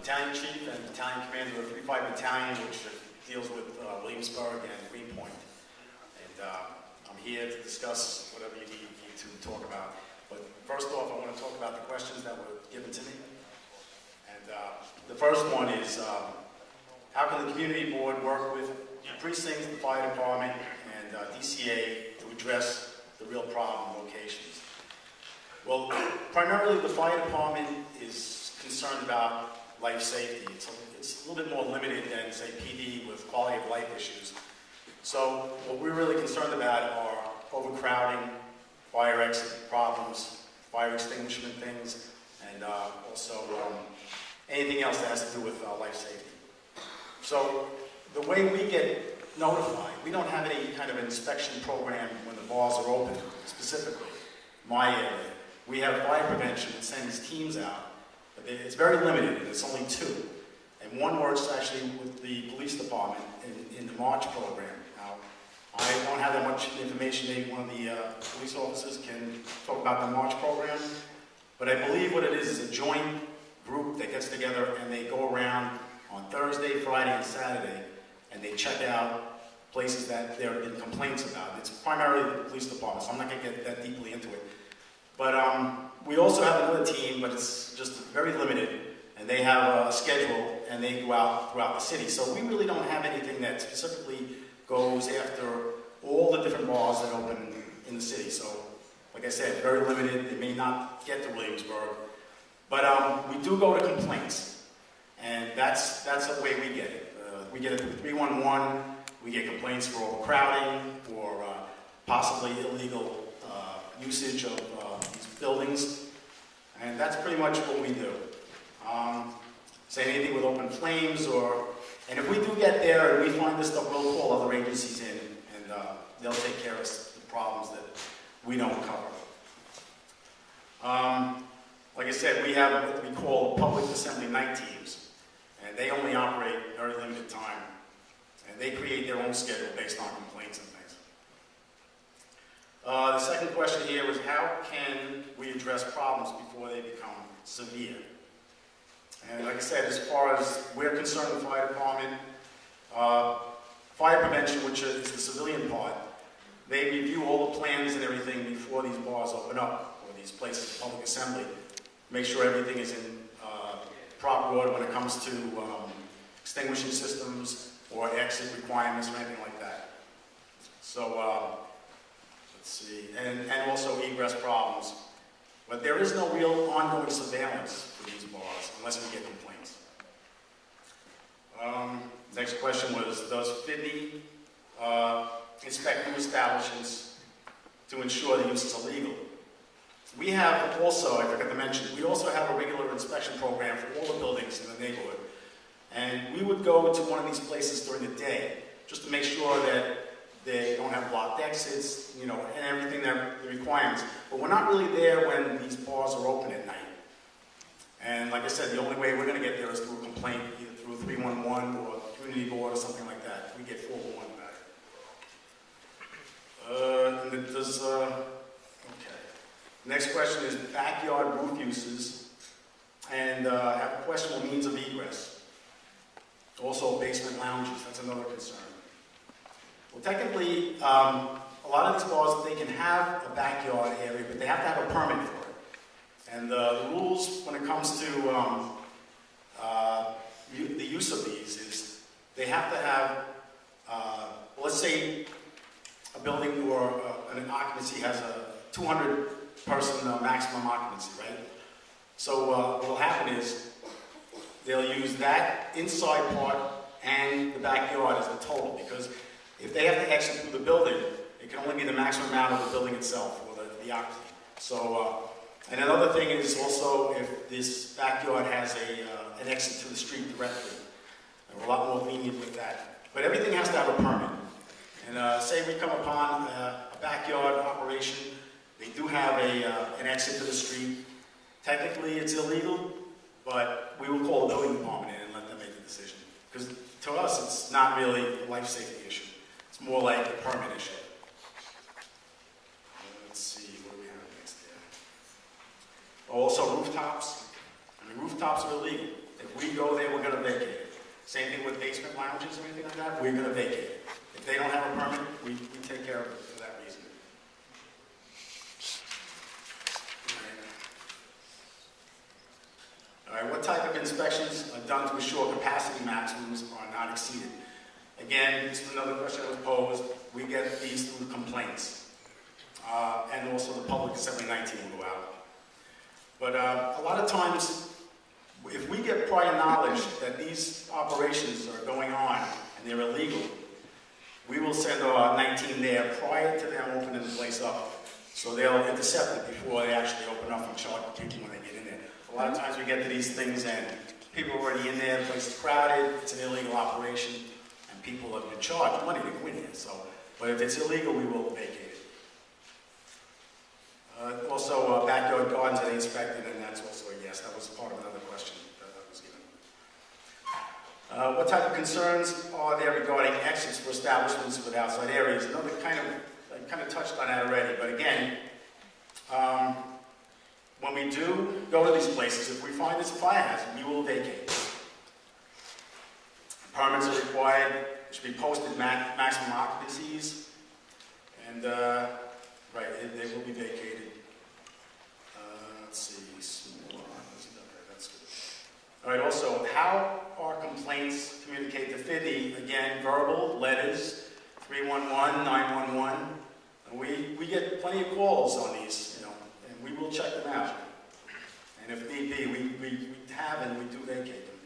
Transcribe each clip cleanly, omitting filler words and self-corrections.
battalion chief and battalion commander of 3-5 Battalion, which deals with Williamsburg and Greenpoint. And I'm here to discuss whatever you need me to talk about. But first off, I want to talk about the questions that were given to me. And the first one is, how can the community board work with the precincts, the fire department, and DCA to address the real problem locations? Well, primarily the fire department is concerned about life safety. It's a little bit more limited than, say, PD with quality of life issues. So what we're really concerned about are overcrowding, fire exit problems, fire extinguishment things, and also anything else that has to do with life safety. So the way we get notified, we don't have any kind of inspection program when the bars are open, specifically, my area. We have fire prevention that sends teams out, but it's very limited, and it's only 2. And one works actually with the police department in the March program. Now, I don't have that much information. Maybe one of the police officers can talk about the March program, but I believe what it is a joint group that gets together and they go around on Thursday, Friday, and Saturday, and they check out places that there have been complaints about. It's primarily the police department, so I'm not going to get that deeply into it. But we also have another team, but it's just very limited, and they have a schedule, and they go out throughout the city. So we really don't have anything that specifically goes after all the different bars that open in the city. So, like I said, very limited. They may not get to Williamsburg, but we do go to complaints, and that's the way we get it. We get it through 311. We get complaints for overcrowding, for possibly illegal usage of these buildings, and that's pretty much what we do. Say anything with open flames, and if we do get there and we find this stuff, we'll call other agencies in, and they'll take care of the problems that we don't cover. Like I said, we have what we call public assembly night teams, and they only operate very limited time, and they create their own schedule based on complaints and things. The second question here was, how can we address problems before they become severe? And like I said, as far as we're concerned, the fire department, fire prevention, which is the civilian part, they review all the plans and everything before these bars open up, or these places of public assembly. Make sure everything is in proper order when it comes to extinguishing systems or exit requirements or anything like that. So, let's see, and also egress problems. But there is no real ongoing surveillance for these bars unless we get complaints. Next question was, does FDNY inspect new establishments to ensure the use is illegal? We have also, I forgot to mention, we also have a regular inspection program for all the buildings in the neighborhood. And we would go to one of these places during the day just to make sure that they don't have blocked exits, you know, and everything that the requirements. But we're not really there when these bars are open at night. And like I said, the only way we're going to get there is through a complaint, either through 311 or community board or something like that. We get 411 about it. Okay. Next question is backyard roof uses, and have a questionable means of egress. Also basement lounges, that's another concern. Well, technically, a lot of these bars, they can have a backyard area, but they have to have a permit for it. And the rules when it comes to the use of these is they have to have, let's say a building or an occupancy has a 200-person maximum occupancy, right? So what will happen is they'll use that inside part and the backyard as the total, because if they have to exit through the building, it can only be the maximum amount of the building itself, or the occupancy. So, and another thing is also if this backyard has an exit to the street directly. We're a lot more lenient with that. But everything has to have a permit. And say we come upon a backyard operation, they do have an exit to the street. Technically it's illegal, but we will call the building department in and let them make the decision. Because to us, it's not really a life safety issue. It's more like a permit issue. Let's see, what do we have next there? Also rooftops. I mean, rooftops are illegal. If we go there Same thing with basement lounges or anything like that, we're going to vacate it. If they don't have a permit, we take care of it for that reason. All right, what type of inspections are done to ensure capacity maximums are not exceeded? Again, this is another question that was posed. We get these through complaints. And also the Public Assembly 19 will go out. But a lot of times, if we get prior knowledge that these operations are going on and they're illegal, we will send our 19 there prior to them opening the place up. So they'll intercept it before they actually open up and charge people when they get in there. A lot of times we get to these things and people are already in there, the place is crowded, it's an illegal operation, and people have been charged money to go in here. So, but if it's illegal, we will vacate it. Also, backyard gardens are inspected, and that's also a yes. That was part of another question that was given. What type of concerns are there regarding exits for establishments with outside areas? Another I kind of touched on that already, but again, when we do go to these places, if we find it's a fire hazard, we will vacate. Permits are required. There should be posted maximum occupancies, and right, they will be vacated. Let's see, okay, that's good. All right, also, how are complaints communicated to FDNY? Again, verbal, letters, 311, 911. We get plenty of calls on these, and we will check them out. And if need be, we have and we do vacate them.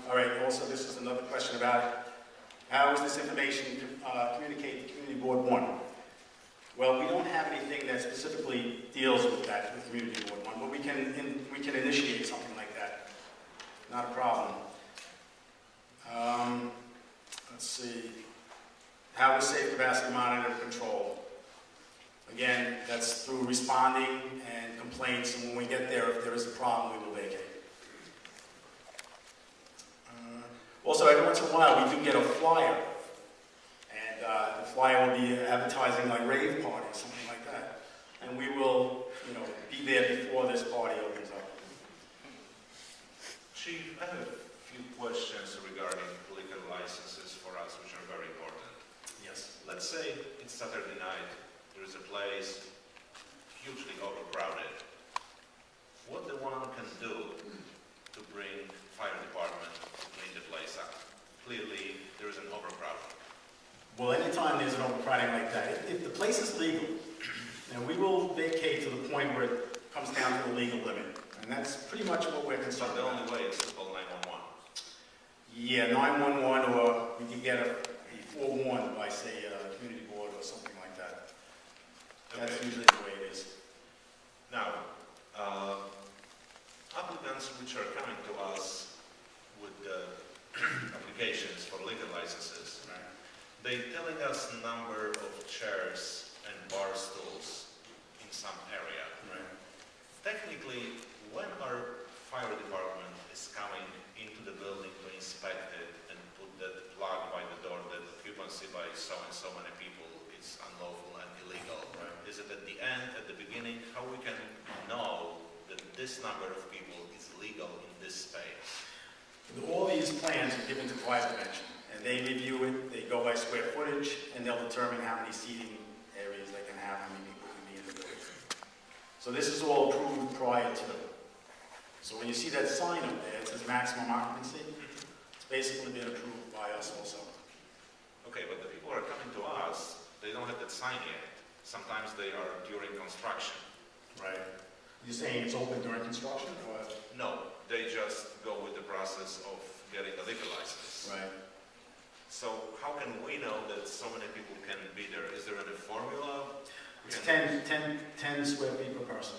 All right, also, this is another question about how is this information communicated to Community Board 1? Well, we don't have anything that specifically deals with that with Community Board 1, but we can initiate something like that. Not a problem. Let's see. How is safe capacity monitored and controlled? Again, that's through responding and complaints, and when we get there, if there is a problem, we will vacate. Also, every once in a while, we do get a flyer. The flyer will be advertising like rave party, something like that. And we will, be there before this party opens up. Chief, I have a few questions regarding liquor licenses for us, which are very important. Yes. Let's say it's Saturday night, there is a place hugely overcrowded. What the one can do to bring fire department to clean the place up? Clearly, there is an overcrowding. Well, anytime there's an overcrowding like that, if the place is legal, we will vacate to the point where it comes down to the legal limit. And that's pretty much what we're concerned So the about. only way is to call 911. Yeah, 911, or we can get a forewarned by, say, a community board or something like that. That's Okay. usually the way it is. Now, applicants which are coming to us with applications for liquor licenses, Right. they're telling us number of chairs and bar stools in some area. Right. Technically, when our fire department is coming into the building to inspect it and put that plug by the door that occupancy by so and so many people is unlawful and illegal, Right. is it at the end, at the beginning, how we can know that this number of people is legal in this space? All these plans are given to Fire Prevention, and they review it, they go by square footage, and they'll determine how many seating areas they can have, how many people can be in the building. So this is all approved prior to. So when you see that sign up there, it says maximum occupancy, it's basically been approved by us also. Okay, but the people who are coming to us, they don't have that sign yet. Sometimes they are during construction. Right. You're saying it's open during construction, or? No, they just go with the process of getting a liquor license. Right. So how can we know that so many people can be there? Is there any formula? It's 10 square feet per person.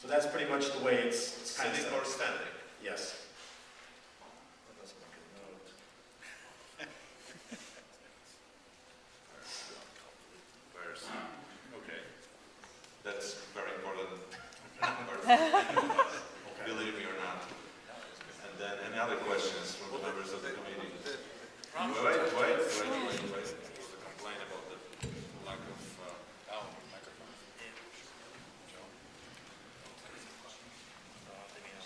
So that's pretty much the way it's kind of Sitting set or up. standing? Yes. Where's, okay. That's very important number. Believe me or not. And then any other questions from the members of the committee? Wait. There was a complaint about the lack of microphone.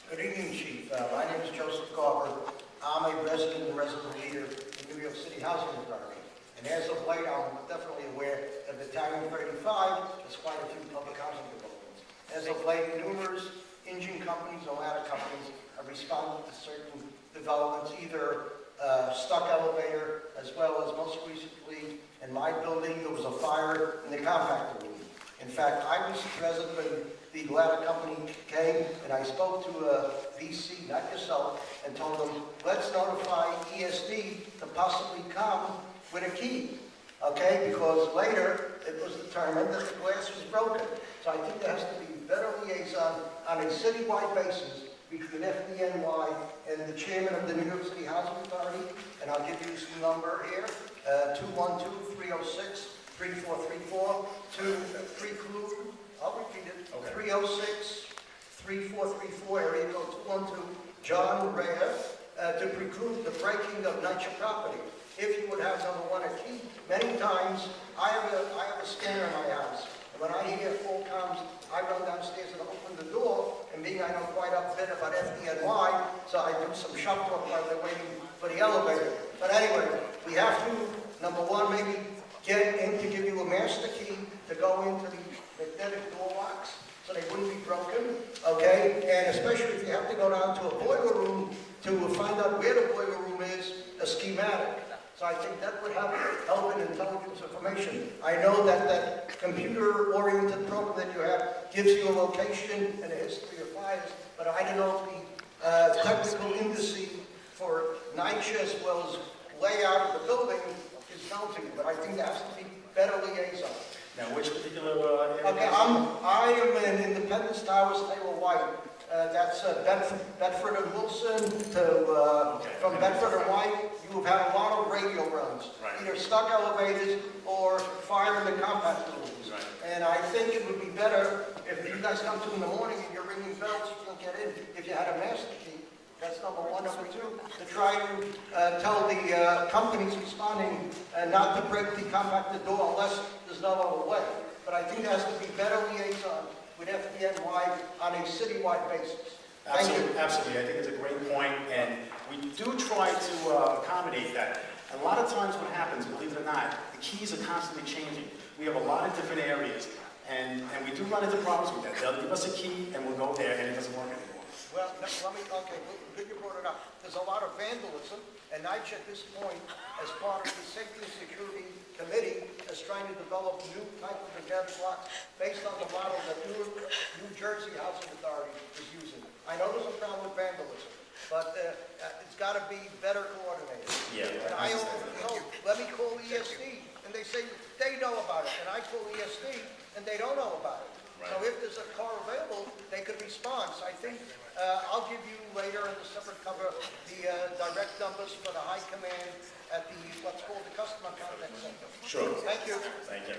Good evening, Chief. My name is Joseph Carver. I'm a resident and resident leader in New York City Housing Authority. And as of late, I'm definitely aware that Battalion 35 has quite a few public housing developments. As of late, numerous engine companies or ladder companies have responded to certain developments, either stuck elevator, as well as most recently in my building, there was a fire in the compactor room. In fact, I was present when the ladder company came, and I spoke to a VC, not yourself, and told them, let's notify ESD to possibly come with a key, okay? Because later, it was determined that the glass was broken. So I think there has to be better liaison on a citywide basis between FDNY and the chairman of the New York City Housing Authority, and I'll give you some number here, 212-306-3434, to preclude, I'll repeat it, 306-3434, area code 212, John Rea, to preclude the breaking of NYCHA property. If you would have, number one, a key, many times, I have a scanner in my house. When I hear full comms, I run downstairs and open the door, and being I know quite a bit about FDNY, so I do some shop work while they're waiting for the elevator. But anyway, we have to, number one, maybe get in to give you a master key to go into the magnetic door locks, so they wouldn't be broken, okay? And especially if you have to go down to a boiler room to find out where the boiler room is, a schematic. So I think that would help in intelligence information. I know that that computer-oriented program that you have gives you a location and a history of fires, but I don't know if the technical indices for NYCHA as well as layout of the building is known to you, but I think there has to be better liaison. Now, which particular area? Okay, I am in Independence Towers, Taylor White. That's Bedford and Wilson to, from Bedford and White, you have had a lot of radio runs. Right. Either stuck elevators or fire in the compact rooms. Right. And I think it would be better if you guys come to in the morning and you're ringing bells, you can get in. If you had a master key, that's number one. Number two, to try to tell the companies responding not to break the compacted door unless there's no other way. But I think there has to be better liaison with FDNY on a citywide basis. Thank you. Absolutely. I think it's a great point, and we do try to accommodate that. A lot of times what happens, believe it or not, the keys are constantly changing. We have a lot of different areas, and we do run into problems with that. They'll give us a key, and we'll go there, and it doesn't work anymore. Well, let me, okay, good you brought it up. There's a lot of vandalism, and NYCHA at this point, as part of the Safety and Security Committee, is trying to develop new type of magnetic locks based on the model that New Jersey Housing Authority is using. I know there's a problem with vandalism, but it's got to be better coordinated. Yeah. And I always know, let me call ESD, and they say they know about it, and I call ESD, and they don't know about it. Right. So if there's a car available, they could respond. So I think I'll give you later in the separate cover the direct numbers for the high command at the what's called the Customer Contact Center. Sure. Thank you. Thank you.